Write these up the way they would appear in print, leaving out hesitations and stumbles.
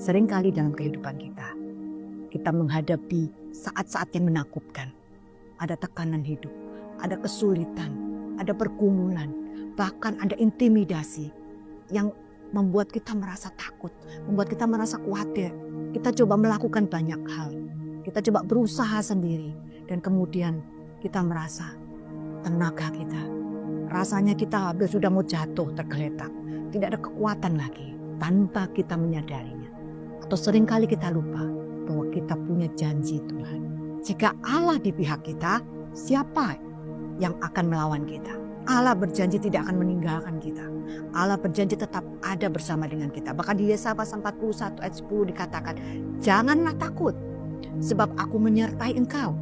Seringkali dalam kehidupan kita menghadapi saat-saat yang menakutkan. Ada tekanan hidup, ada kesulitan, ada pergumulan, bahkan ada intimidasi yang membuat kita merasa takut, membuat kita merasa khawatir. Kita coba melakukan banyak hal, kita coba berusaha sendiri, dan kemudian kita merasa tenaga kita, rasanya kita hampir sudah mau jatuh tergeletak, tidak ada kekuatan lagi tanpa kita menyadarinya. Atau seringkali kita lupa bahwa kita punya janji Tuhan. Jika Allah di pihak kita, siapa yang akan melawan kita? Allah berjanji tidak akan meninggalkan kita. Allah berjanji tetap ada bersama dengan kita. Bahkan di Yesaya pasal 41 ayat 10 dikatakan, janganlah takut sebab aku menyertai engkau.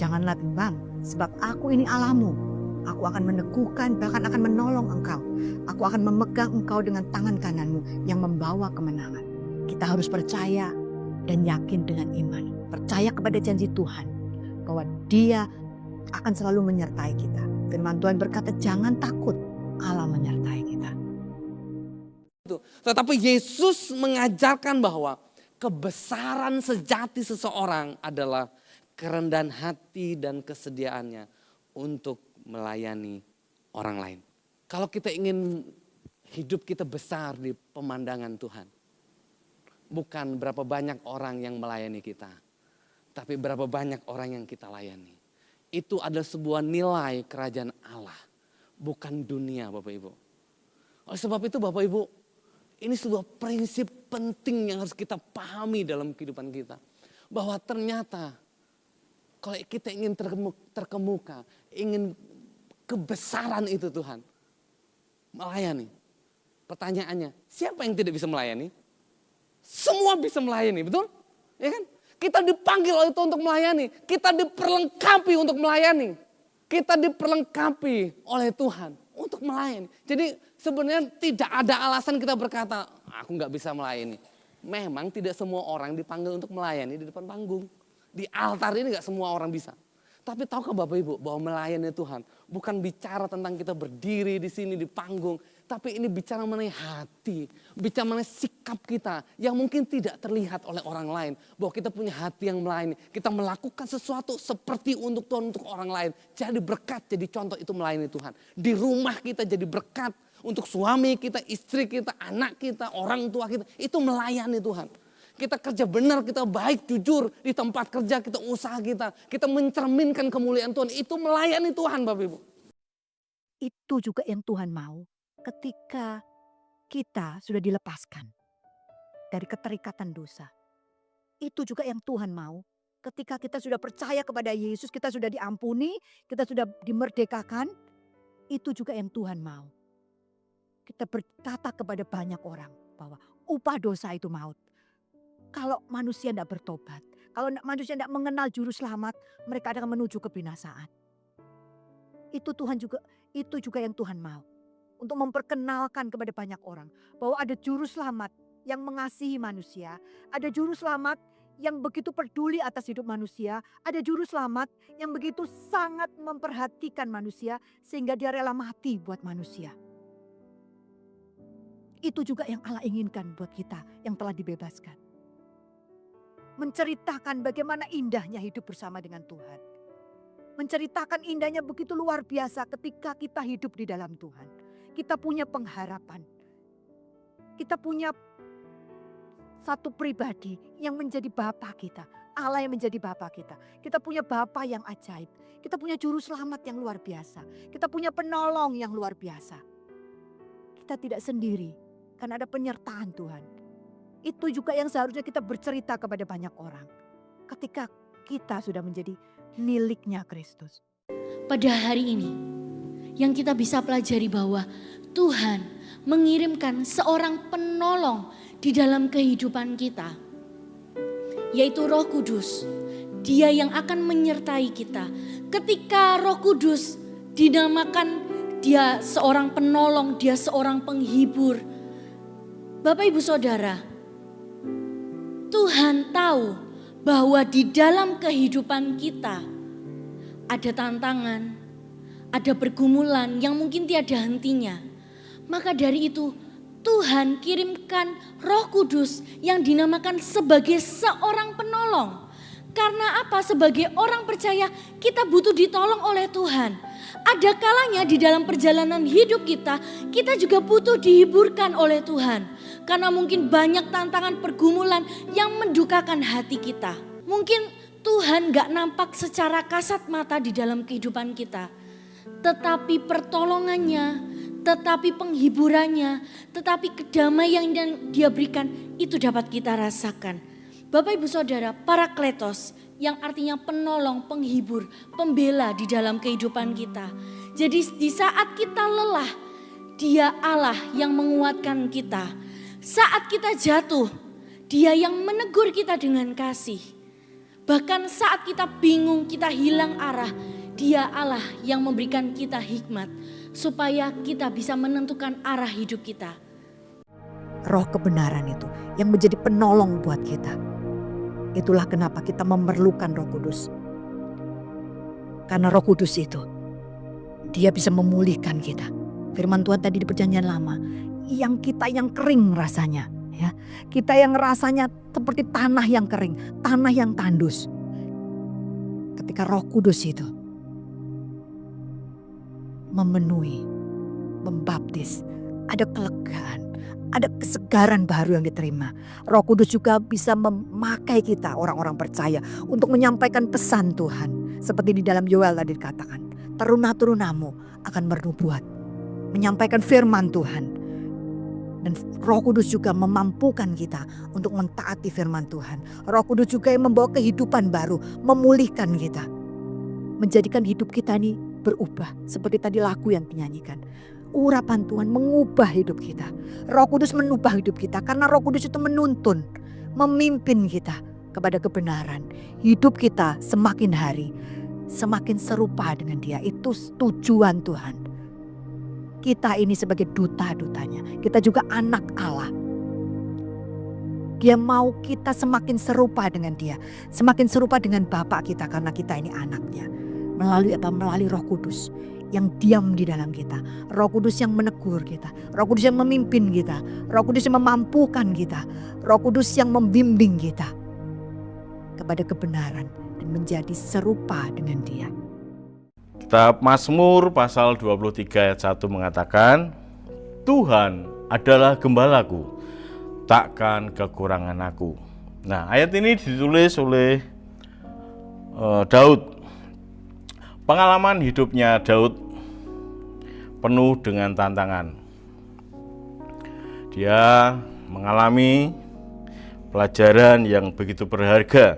Janganlah bimbang sebab aku ini Allahmu. Aku akan meneguhkan, bahkan akan menolong engkau. Aku akan memegang engkau dengan tangan kananmu yang membawa kemenangan. Kita harus percaya dan yakin dengan iman. Percaya kepada janji Tuhan bahwa Dia akan selalu menyertai kita. Firman Tuhan berkata, jangan takut, Allah menyertai kita. Tetapi Yesus mengajarkan bahwa kebesaran sejati seseorang adalah kerendahan hati dan kesediaannya untuk melayani orang lain. Kalau kita ingin hidup kita besar di pemandangan Tuhan, bukan berapa banyak orang yang melayani kita, tapi berapa banyak orang yang kita layani. Itu adalah sebuah nilai kerajaan Allah, bukan dunia, Bapak Ibu. Oleh sebab itu Bapak Ibu, ini sebuah prinsip penting yang harus kita pahami dalam kehidupan kita. Bahwa ternyata kalau kita ingin terkemuka, ingin kebesaran itu Tuhan, melayani. Pertanyaannya, siapa yang tidak bisa melayani? Semua bisa melayani, betul? Ya kan? Kita dipanggil oleh Tuhan untuk melayani. Kita diperlengkapi untuk melayani. Kita diperlengkapi oleh Tuhan untuk melayani. Jadi sebenarnya tidak ada alasan kita berkata, aku nggak bisa melayani. Memang tidak semua orang dipanggil untuk melayani di depan panggung. Di altar ini nggak semua orang bisa. Tapi tahukah Bapak Ibu bahwa melayani Tuhan bukan bicara tentang kita berdiri di sini di panggung. Tapi ini bicara mengenai hati, bicara mengenai sikap kita yang mungkin tidak terlihat oleh orang lain. Bahwa kita punya hati yang melayani, kita melakukan sesuatu seperti untuk Tuhan, untuk orang lain. Jadi berkat, jadi contoh itu melayani Tuhan. Di rumah kita jadi berkat untuk suami kita, istri kita, anak kita, orang tua kita. Itu melayani Tuhan. Kita kerja benar, kita baik, jujur di tempat kerja, kita usaha kita mencerminkan kemuliaan Tuhan. Itu melayani Tuhan Bapak Ibu. Itu juga yang Tuhan mau ketika kita sudah dilepaskan dari keterikatan dosa. Itu juga yang Tuhan mau ketika kita sudah percaya kepada Yesus, kita sudah diampuni, kita sudah dimerdekakan. Itu juga yang Tuhan mau. Kita berkata kepada banyak orang bahwa upah dosa itu maut. Kalau manusia tidak bertobat, kalau manusia tidak mengenal juru selamat, mereka akan menuju kebinasaan. Itu juga yang Tuhan mau. Untuk memperkenalkan kepada banyak orang bahwa ada juru selamat yang mengasihi manusia, ada juru selamat yang begitu peduli atas hidup manusia, ada juru selamat yang begitu sangat memperhatikan manusia sehingga dia rela mati buat manusia. Itu juga yang Allah inginkan buat kita yang telah dibebaskan. Menceritakan bagaimana indahnya hidup bersama dengan Tuhan. Menceritakan indahnya begitu luar biasa ketika kita hidup di dalam Tuhan. Kita punya pengharapan. Kita punya satu pribadi yang menjadi Bapa kita. Allah yang menjadi Bapa kita. Kita punya Bapa yang ajaib. Kita punya juru selamat yang luar biasa. Kita punya penolong yang luar biasa. Kita tidak sendiri karena ada penyertaan Tuhan. Itu juga yang seharusnya kita bercerita kepada banyak orang. Ketika kita sudah menjadi miliknya Kristus. Pada hari ini yang kita bisa pelajari bahwa Tuhan mengirimkan seorang penolong di dalam kehidupan kita. Yaitu Roh Kudus. Dia yang akan menyertai kita. Ketika Roh Kudus dinamakan dia seorang penolong, dia seorang penghibur. Bapak Ibu Saudara, Tuhan tahu bahwa di dalam kehidupan kita ada tantangan, ada pergumulan yang mungkin tiada hentinya. Maka dari itu Tuhan kirimkan Roh Kudus yang dinamakan sebagai seorang penolong. Karena apa? Sebagai orang percaya kita butuh ditolong oleh Tuhan. Ada kalanya di dalam perjalanan hidup kita juga butuh dihiburkan oleh Tuhan. Karena mungkin banyak tantangan pergumulan yang mendukakan hati kita. Mungkin Tuhan gak nampak secara kasat mata di dalam kehidupan kita. Tetapi pertolongannya, tetapi penghiburannya, tetapi kedamaian yang Dia berikan itu dapat kita rasakan. Bapak Ibu Saudara, Parakletos yang artinya penolong, penghibur, pembela di dalam kehidupan kita. Jadi di saat kita lelah, Dia Allah yang menguatkan kita. Saat kita jatuh, Dia yang menegur kita dengan kasih. Bahkan saat kita bingung, kita hilang arah, Dia Allah yang memberikan kita hikmat supaya kita bisa menentukan arah hidup kita. Roh kebenaran itu yang menjadi penolong buat kita. Itulah kenapa kita memerlukan Roh Kudus. Karena Roh Kudus itu, Dia bisa memulihkan kita. Firman Tuhan tadi di Perjanjian Lama, yang kering rasanya. Ya, kita yang rasanya seperti tanah yang kering, tanah yang tandus. Ketika Roh Kudus itu memenuhi, membaptis, ada kelegaan, ada kesegaran baru yang diterima. Roh Kudus juga bisa memakai kita orang-orang percaya untuk menyampaikan pesan Tuhan. Seperti di dalam Yoel tadi dikatakan, teruna-terunamu akan bernubuat, menyampaikan firman Tuhan. Dan Roh Kudus juga memampukan kita untuk mentaati firman Tuhan. Roh Kudus juga yang membawa kehidupan baru, memulihkan kita. Menjadikan hidup kita ini berubah. Seperti tadi lagu yang dinyanyikan. Urapan Tuhan mengubah hidup kita. Roh Kudus mengubah hidup kita karena Roh Kudus itu menuntun, memimpin kita kepada kebenaran. Hidup kita semakin hari semakin serupa dengan Dia. Itu tujuan Tuhan. Kita ini sebagai duta-dutanya. Kita juga anak Allah. Dia mau kita semakin serupa dengan Dia. Semakin serupa dengan Bapa kita karena kita ini anaknya. Melalui apa? Melalui Roh Kudus yang diam di dalam kita. Roh Kudus yang menegur kita. Roh Kudus yang memimpin kita. Roh Kudus yang memampukan kita. Roh Kudus yang membimbing kita kepada kebenaran dan menjadi serupa dengan Dia. Kitab Mazmur pasal 23 ayat 1 mengatakan, Tuhan adalah gembalaku, takkan kekurangan aku. Nah, ayat ini ditulis oleh Daud. Pengalaman hidupnya Daud penuh dengan tantangan. Dia mengalami pelajaran yang begitu berharga.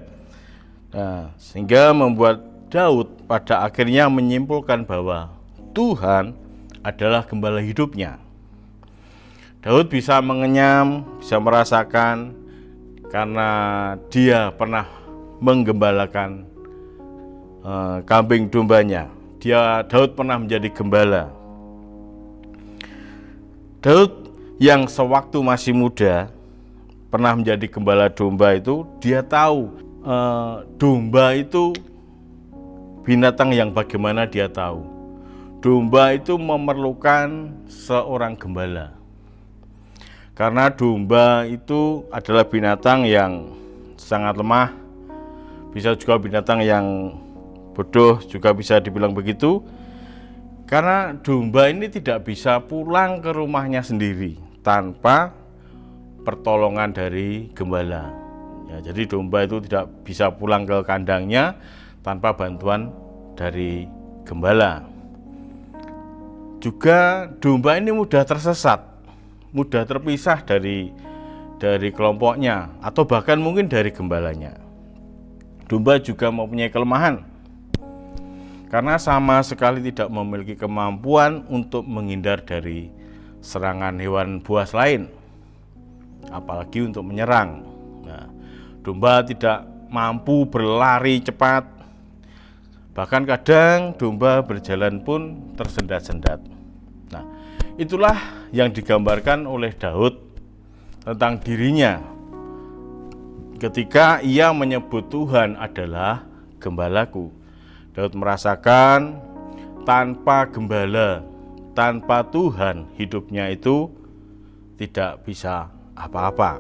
Nah, sehingga membuat Daud pada akhirnya menyimpulkan bahwa Tuhan adalah gembala hidupnya. Daud bisa mengenyam, bisa merasakan karena dia pernah menggembalakan kambing dombanya. Daud pernah menjadi gembala. Daud yang sewaktu masih muda pernah menjadi gembala domba itu, dia tahu domba itu binatang yang bagaimana dia tahu. Domba itu memerlukan seorang gembala. Karena domba itu adalah binatang yang sangat lemah. Bisa juga binatang yang bodoh, juga bisa dibilang begitu. Karena domba ini tidak bisa pulang ke rumahnya sendiri tanpa pertolongan dari gembala. Ya, jadi domba itu tidak bisa pulang ke kandangnya tanpa bantuan dari gembala. Juga domba ini mudah tersesat, mudah terpisah dari kelompoknya atau bahkan mungkin dari gembalanya. Domba juga mempunyai kelemahan karena sama sekali tidak memiliki kemampuan untuk menghindar dari serangan hewan buas lain, apalagi untuk menyerang. Nah, domba tidak mampu berlari cepat. Bahkan kadang domba berjalan pun tersendat-sendat. Nah, itulah yang digambarkan oleh Daud tentang dirinya ketika ia menyebut Tuhan adalah gembalaku. Daud merasakan tanpa gembala, tanpa Tuhan hidupnya itu tidak bisa apa-apa.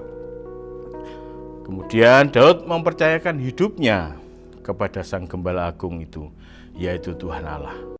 Kemudian Daud mempercayakan hidupnya kepada Sang Gembala Agung itu, yaitu Tuhan Allah.